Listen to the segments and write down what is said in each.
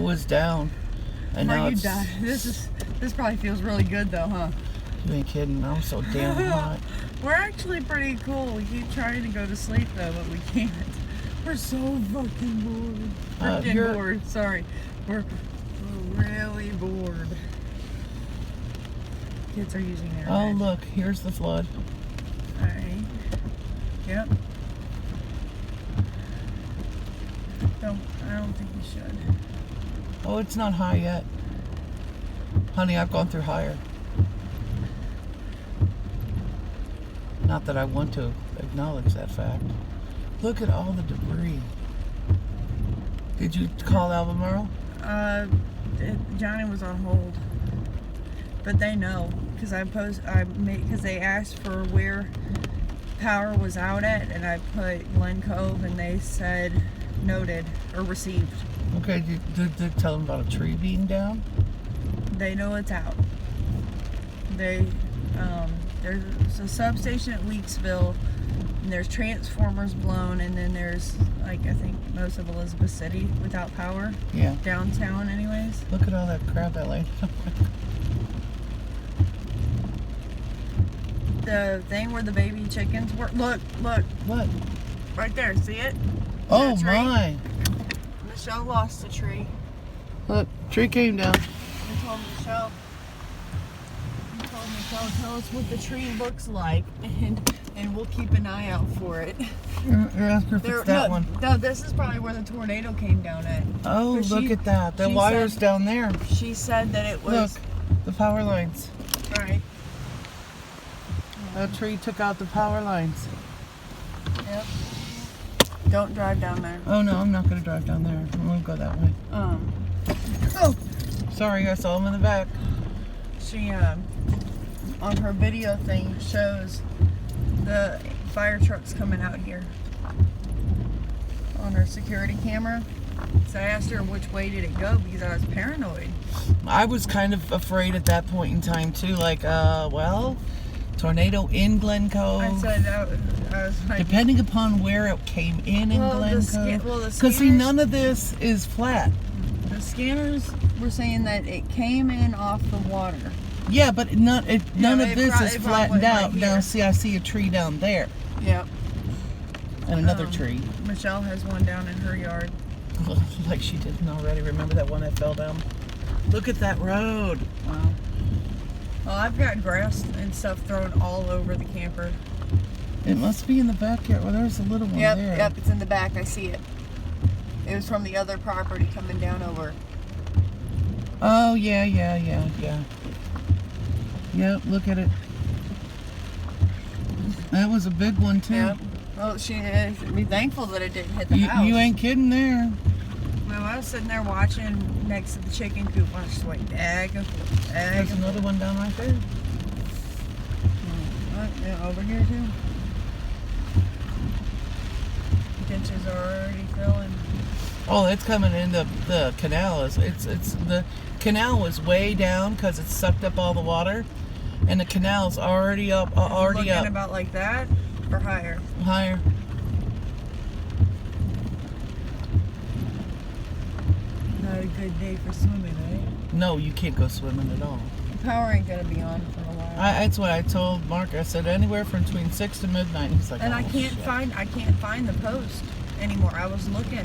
was down. And now it's... This probably feels really good though, huh? You ain't kidding. I'm so damn hot. We're actually pretty cool. We keep trying to go to sleep though, but we can't. We're so fucking bored. Freaking bored. Sorry. We're really bored. Kids are using their Oh, look. Here's the flood. Alright. Yep. I don't think you should. Oh, it's not high yet. Honey, I've gone through higher. Not that I want to acknowledge that fact. Look at all the debris. Did you call Albemarle? Johnny was on hold. But they know. Because they asked for where power was out at, and I put Glen Cove, and they said noted or received. Okay, did they tell them about a tree being down? They know it's out. There's a substation at Weeksville, and there's transformers blown, and then there's, like, I think most of Elizabeth City without power. Yeah. Downtown, anyways. Look at all that crap that landed. The thing where the baby chickens were. Look. What? Right there. See it? Oh my! Michelle lost a tree. Look, tree came down. I told Michelle, tell us what the tree looks like, and we'll keep an eye out for it. You're asking if it's that one. No, this is probably where the tornado came down at. Oh, look at that. The wire's down there. She said that it was... Look, the power lines. Right. That tree took out the power lines. Yep. Don't drive down there. Oh no, I'm not going to drive down there. I'm going to go that way. Oh! Sorry, I saw him in the back. She, on her video thing, shows the fire trucks coming out here on her security camera. So I asked her which way did it go because I was paranoid. I was kind of afraid at that point in time too, like, well, tornado in Glen Cove. I said I was like, depending upon where it came in Glen Cove. Because see, none of this is flat. The scanners were saying that it came in off the water. Yeah, but none of this is flattened out. Right now, see, I see a tree down there. Yep. And another tree. Michelle has one down in her yard. Like she didn't already. Remember that one that fell down? Look at that road. Wow. Well, I've got grass and stuff thrown all over the camper. It must be in the backyard. Well, there's a little one there. Yep, it's in the back. I see it. It was from the other property coming down over. Oh, yeah. Yep, look at it. That was a big one, too. Yep. Well, she should be thankful that it didn't hit the house. You ain't kidding there. Well, I was sitting there watching next to the chicken coop. I was just like, There's another one down right there. Yeah, over here, too. Ditches are already filling. Oh, it's coming in the canal. It's the canal was way down because it sucked up all the water, and the canal's already up. Already up. About like that or higher? Higher. Not a good day for swimming, right? No, you can't go swimming at all. The power ain't gonna be on for a while. That's what I told Mark. I said anywhere from between 6 to midnight. He's like, and oh, I can't find the post anymore. I was looking,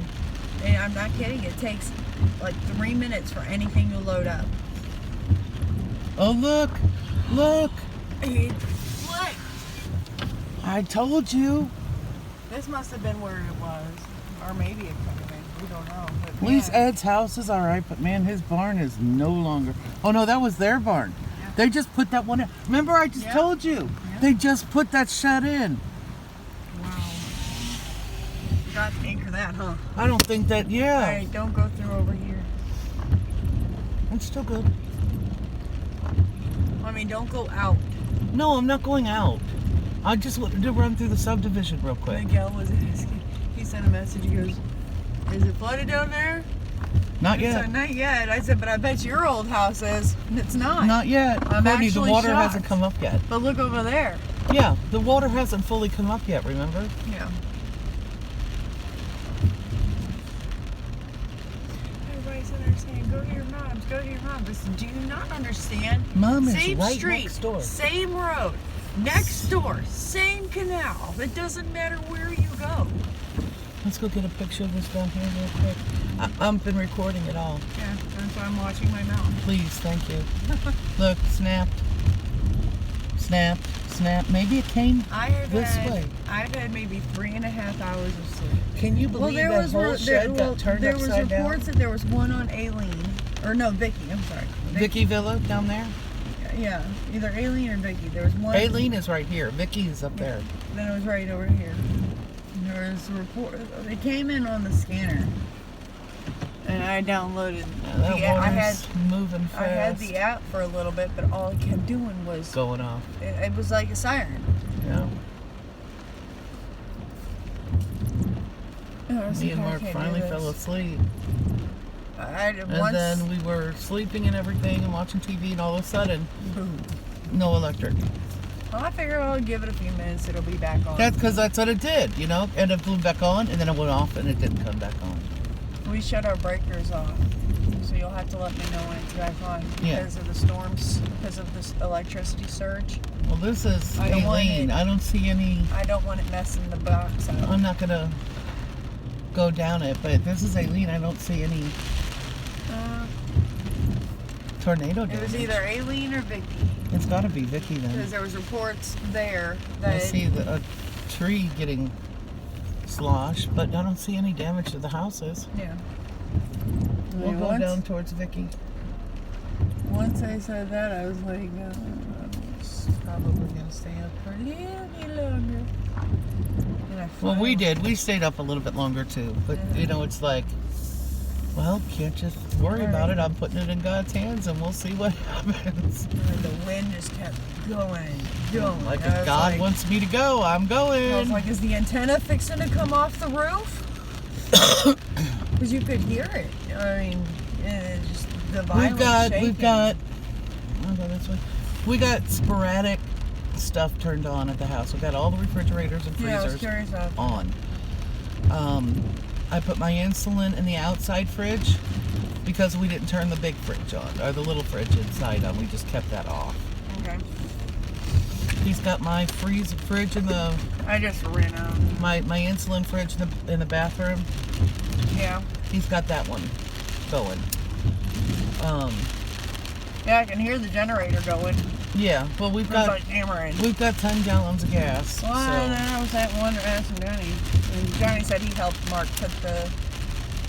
and I'm not kidding. It takes like 3 minutes for anything to load up. Oh look! What? I told you. This must have been where it was, or maybe it could have been. We don't know. But At least Ed's house is all right, but man, his barn is no longer. Oh no, that was their barn. Yeah. They just put that one in. Remember, I just told you. Yeah. They just put that shed in. Wow. Forgot to anchor that, huh? I don't think that. Yeah. All right, don't go through over here. It's still good. I mean, don't go out. No, I'm not going out. I just wanted to run through the subdivision real quick. Miguel was asking. He sent a message. He goes, "Is it flooded down there?" Not yet. I said, not yet. I said, but I bet your old house is. And it's not. Not yet. I'm Courtney, actually the water shocked. hasn't come up yet. But look over there. Yeah, the water hasn't fully come up yet, remember? Yeah. Everybody's in their saying, go to your mom's, go to your mom's. I said, do you not understand? Mom is Same right street, next door. same road, next door, same canal. It doesn't matter where you go. Let's go get a picture of this down here real quick. I've been recording it all. Yeah, that's why I'm watching my mountain. Please, thank you. Look, snapped. Snapped. Snapped. Maybe it came this way. I've had maybe 3.5 hours of sleep. Can you believe that whole shed got turned there was upside down? reports that there was one on Aileen. Or no, Vicky, I'm sorry. Vicky Villa down there? Yeah, either Aileen or Vicky. There was one. Aileen is right here. Vicky is up there. Then it was right over here. There was a report. It came in on the scanner. And I downloaded That the app. water's moving fast. I had the app for a little bit, but all it kept doing was going off. It was like a siren. Yeah. Oh, Me and Mark finally fell asleep. And then we were sleeping and everything and watching TV, and all of a sudden, boom. No electric. Well, I figure I'll give it a few minutes. It'll be back on. That's because that's what it did, you know? And it blew back on, and then it went off, and it didn't come back on. We shut our breakers off. So you'll have to let me know when it's back on. Yeah. Because of the storms, because of this electricity surge. Well, this is I don't want Aileen. it- I don't see any... I don't want it messing the box up. I'm not going to go down it, but this is Aileen. I don't see any tornado damage. It was either Aileen or Vicky. It's got to be Vicky then. Because there was reports there that... I see a tree getting sloshed, but I don't see any damage to the houses. Yeah. We'll go down towards Vicky. Once I said that, I was like, it's probably going to stay up for a little longer. Well, we did. We stayed up a little bit longer too. But, you know, it's like, well, can't just worry about it. I'm putting it in God's hands and we'll see what happens. And the wind just kept going and going. Like, if God wants me to go, I'm going. I was like, is the antenna fixing to come off the roof? Because you could hear it. I mean, it's just the violent shaking. I'll go this way. We got sporadic stuff turned on at the house. We got all the refrigerators and freezers I was curious about on. I put my insulin in the outside fridge because we didn't turn the big fridge on, or the little fridge inside on. We just kept that off. Okay. He's got my fridge in the... I just ran out. My insulin fridge in the bathroom. Yeah. He's got that one going. Yeah, I can hear the generator going. Yeah, well, we've got 10 gallons of gas. Well, so. and then I was asking Johnny, and Johnny said he helped Mark put the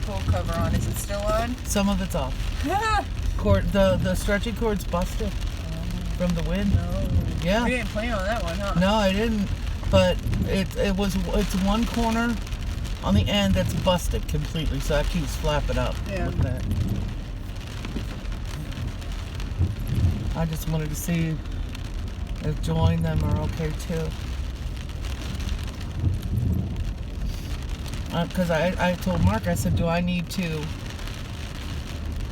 pool cover on. Is it still on? Some of it's off. The stretching cord's busted from the wind. No. Yeah. We didn't plan on that one, huh? No, I didn't. But it's one corner on the end that's busted completely, so that keeps flapping up. Yeah. With that. I just wanted to see if Joy and them are okay too. Because I told Mark, I said, do I need to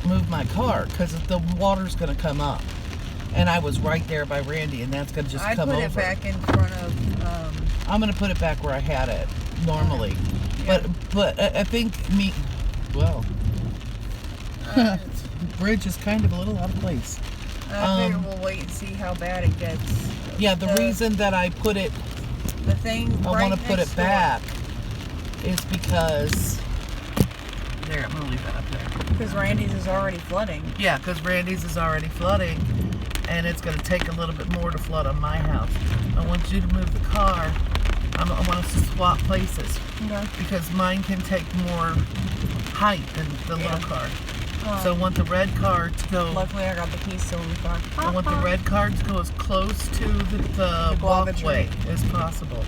move my car? Because the water's going to come up. And I was right there by Randy, and that's going to just come over. I put it back in front of... I'm going to put it back where I had it normally. Yeah. But I think the bridge is kind of a little out of place. I figure we'll wait and see how bad it gets. Yeah, the reason that I put it... The thing I want to put it back is because... There, I'm going to leave that up there. Because Randy's is already flooding. Yeah, because Randy's is already flooding, and it's going to take a little bit more to flood on my house. I want you to move the car. I want us to swap places. Okay. Because mine can take more height than the little car. So I want the red car to go... Luckily I got the keys still in the car. I want the red car to go as close to the walkway as possible.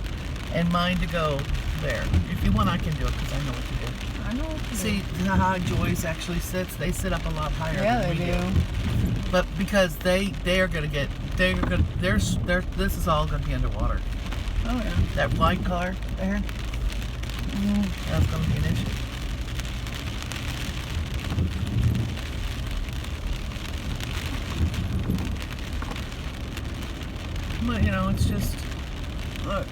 And mine to go there. If you want, I can do it because I know what to do. I know what to See how Joyce actually sits? They sit up a lot higher than we do. Yeah, they do. But because they are going to get... this is all going to be underwater. Oh, yeah. That white car there, that's going to be an issue. But, you know, it's just, look,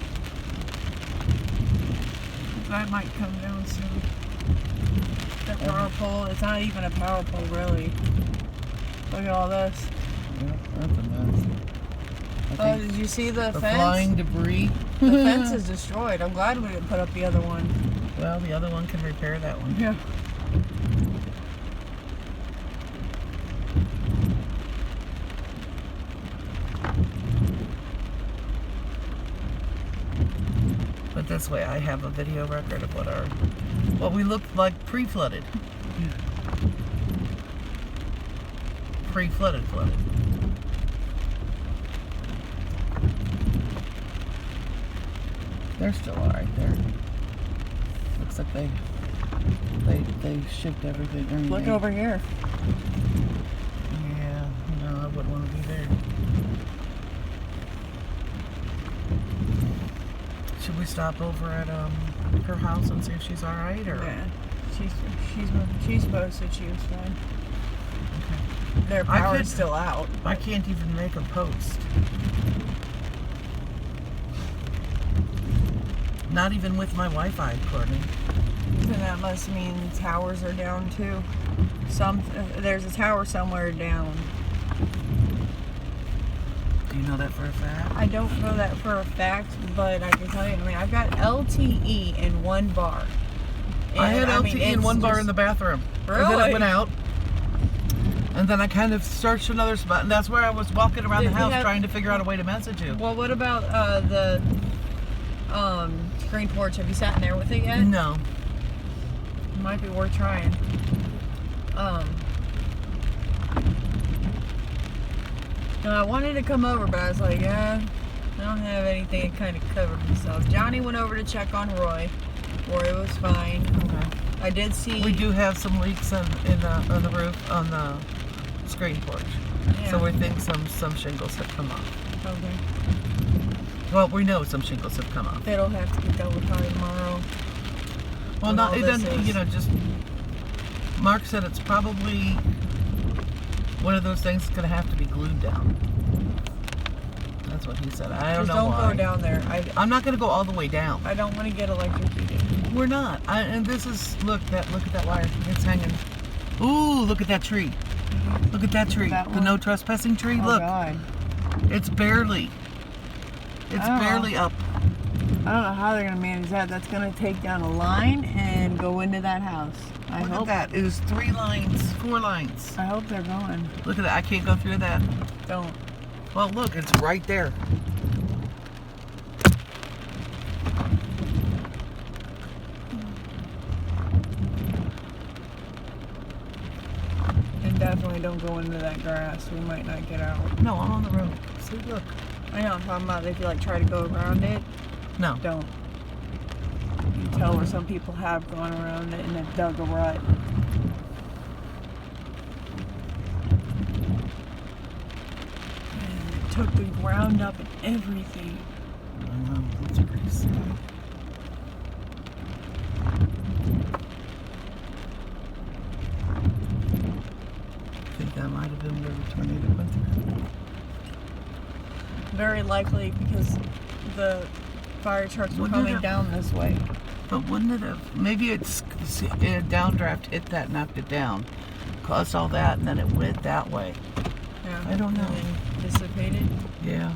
that might come down soon. The power pole. It's not even a power pole, really. Look at all this. Yeah, that's a mess. Oh, did you see the fence? Flying debris. The fence is destroyed. I'm glad we didn't put up the other one. Well, the other one can repair that one. Yeah. But this way, I have a video record of what we looked like pre-flooded. Pre-flooded, flooded. They're still all right there. Looks like they shipped everything. Look over here. Yeah, no, I wouldn't want to be there. Should we stop over at her house and see if she's all right, or? Yeah, she's posted she was fine. Okay. Their power's still out. I can't even make a post. Not even with my Wi-Fi, Courtney. Then that must mean towers are down too. There's a tower somewhere down. Do you know that for a fact? I don't know that for a fact, but I can tell you. I mean, I've got LTE in one bar. I had LTE in one bar in the bathroom. Really? And then it went out. And then I kind of searched another spot, and that's where I was walking around the house trying to figure out a way to message you. Well, what about the screen porch? Have you sat in there with it yet? No. It might be worth trying. No, I wanted to come over, but I was like, yeah, I don't have anything to kind of cover myself. Johnny went over to check on Roy. Roy was fine. Okay. I did see. We do have some leaks on the roof, on the screen porch. Yeah. So we think some shingles have come off. Okay. Well, we know some shingles have come off. It'll have to get dealt with probably tomorrow. Well, not it doesn't. You know, just Mark said it's probably one of those things that's gonna have to be glued down. That's what he said. I don't know why. Just don't go down there. I'm not gonna go all the way down. I don't want to get electrocuted. We're not. And this is look at that wire. It's hanging. Ooh, look at that tree. Look at that tree. The no trespassing tree. Oh, look. God. It's barely up. I don't know how they're gonna manage that. That's gonna take down a line and go into that house. I Look hope at that. It was 3 lines, 4 lines. I hope they're going. Look at that. I can't go through that. Don't. Well, look, it's right there. And definitely don't go into that grass. We might not get out. No, I'm on the road. See, look. I know what I'm talking about. If you like try to go around it, No. don't. You can tell where some people have gone around it and have dug a rut. And it took the ground up and everything. I know. That's pretty sad. I think that might have been where the tornado went through. Very likely because the fire trucks were Wouldn't it coming have- down this way. But wouldn't it have? Maybe a downdraft hit that, knocked it down, caused all that, and then it went that way. Yeah. I don't know. And then dissipated. Yeah.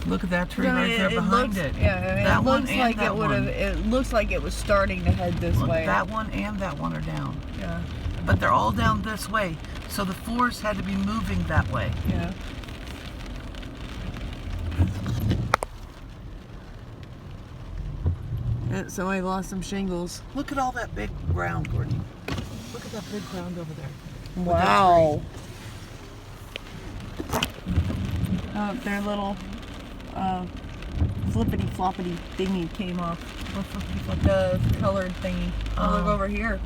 Look at that tree No, right there behind looks, it. Yeah, I mean, That it one looks and like that it would have. one. It looks like it was starting to head this Look, way. that one and that one are down. Yeah. But they're all down this way. So the force had to be moving that way. Yeah. Somebody lost some shingles. Look at all that big ground, Courtney. Look at that big ground over there. Wow. Their little flippity floppity thingy came off. The colored thingy. Oh, look over here.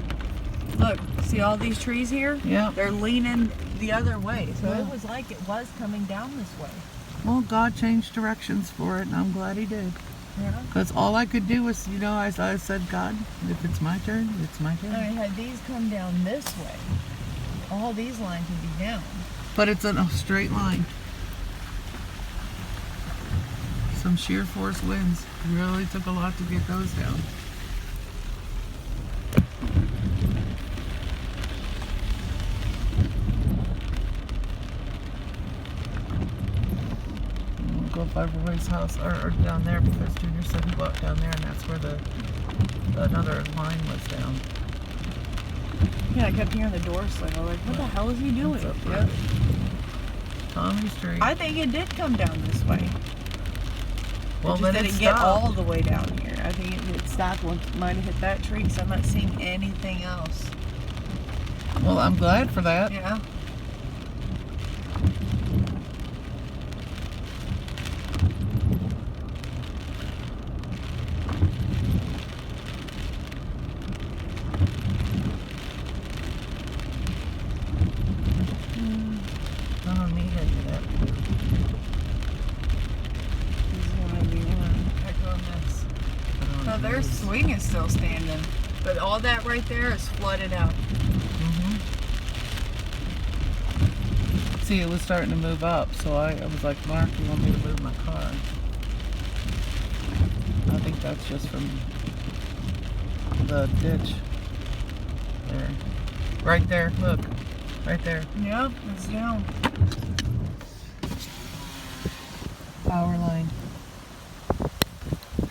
Look, see all these trees here? Yeah. They're leaning the other way. So Yeah. it was like it was coming down this way. Well, God changed directions for it, and I'm glad He did. Yeah. Because all I could do was, you know, I said, God, if it's my turn, it's my turn. I mean, had these come down this way, all these lines would be down. But it's in a straight line. Some sheer force winds really took a lot to get those down. up by Roy's house, or down there, because Junior said he walked down there, and that's where another line was down. Yeah, I kept hearing the door slam. Like, what the hell is he doing? What's up, Yep. Tommy Street. I think it did come down this way. Well, it just then didn't it get stopped. all the way down here. I think it stopped once. Might have hit that tree, because I'm not seeing anything else. Well, I'm glad for that. Yeah. I don't need any of that. This is one of the heck on this. No, their swing is still standing, but all that right there is flooded out. See, it was starting to move up, so I was like, Mark, you want me to move my car? I think that's just from the ditch. There. Right there, look. Right there. Yep, it's down. Power line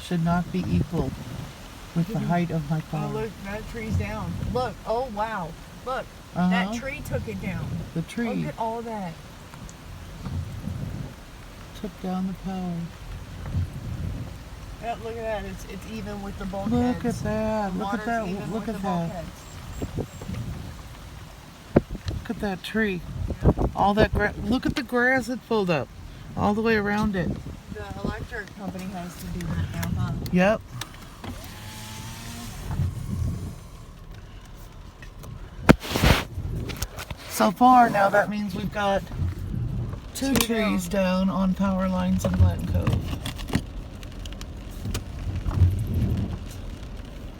should not be equal with the height of my car. Oh, look, that tree's down. Look, oh wow. Look, that tree took it down. The tree Look at all that. took down the power. Yeah, look at that. It's even with the bulkheads. Look at that. The Look at water's that. even Look with at the that. bulkheads. Look at that tree. All that grass. Look at the grass it pulled up. All the way around it. The electric company has to do that now, huh? Yep. So far now that means we've got two trees down on power lines in Glen Cove.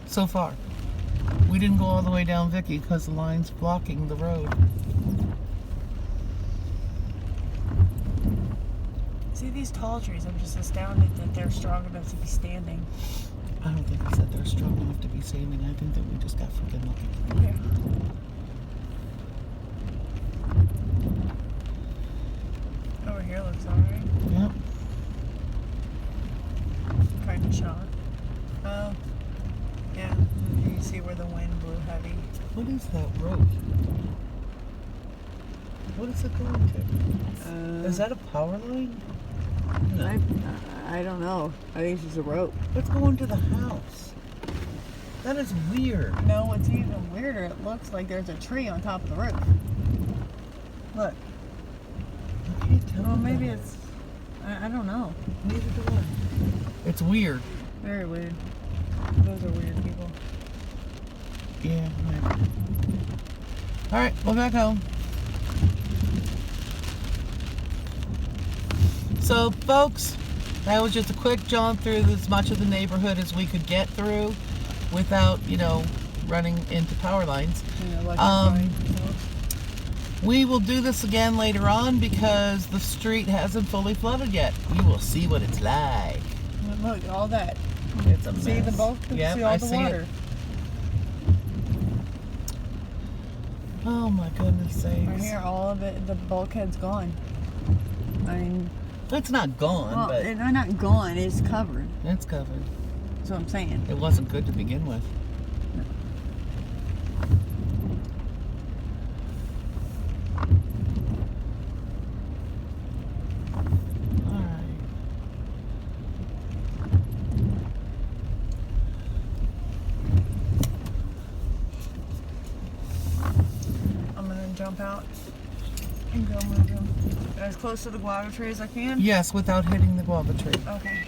So far. We didn't go all the way down Vicky because the line's blocking the road. See these tall trees, I'm just astounded that they're strong enough to be standing. I don't think we said they're strong enough to be standing. I think that we just got freaking lucky. Yeah. Over here looks alright. Yep. Kind of shocked. Oh. Yeah. You can see where the wind blew heavy. What is that rope? What is it going to? Is that a power line? No. I don't know. I think it's just a rope. What's going to the house? That is weird. No, what's even weirder, it looks like there's a tree on top of the roof. Look. I can't tell. Well, what maybe that it's... is. I don't know. Neither do I. It's weird. Very weird. Those are weird people. Yeah, maybe. Alright, we're back home. So, folks, that was just a quick jaunt through as much of the neighborhood as we could get through without, running into power lines. We will do this again later on because the street hasn't fully flooded yet. You will see what it's like. Look, all that. It's a mess. See the bulk? Yep, See all I the see water. it. Oh my goodness sakes. Right here, all of it, the bulkhead's gone. I mean... It's not gone, Well, but they're not gone, it's covered. it's covered. That's what I'm saying. It wasn't good to begin with. Alright. I'm gonna jump out and go move them as close to the guava tree as I can. Yes, without hitting the guava tree. Okay.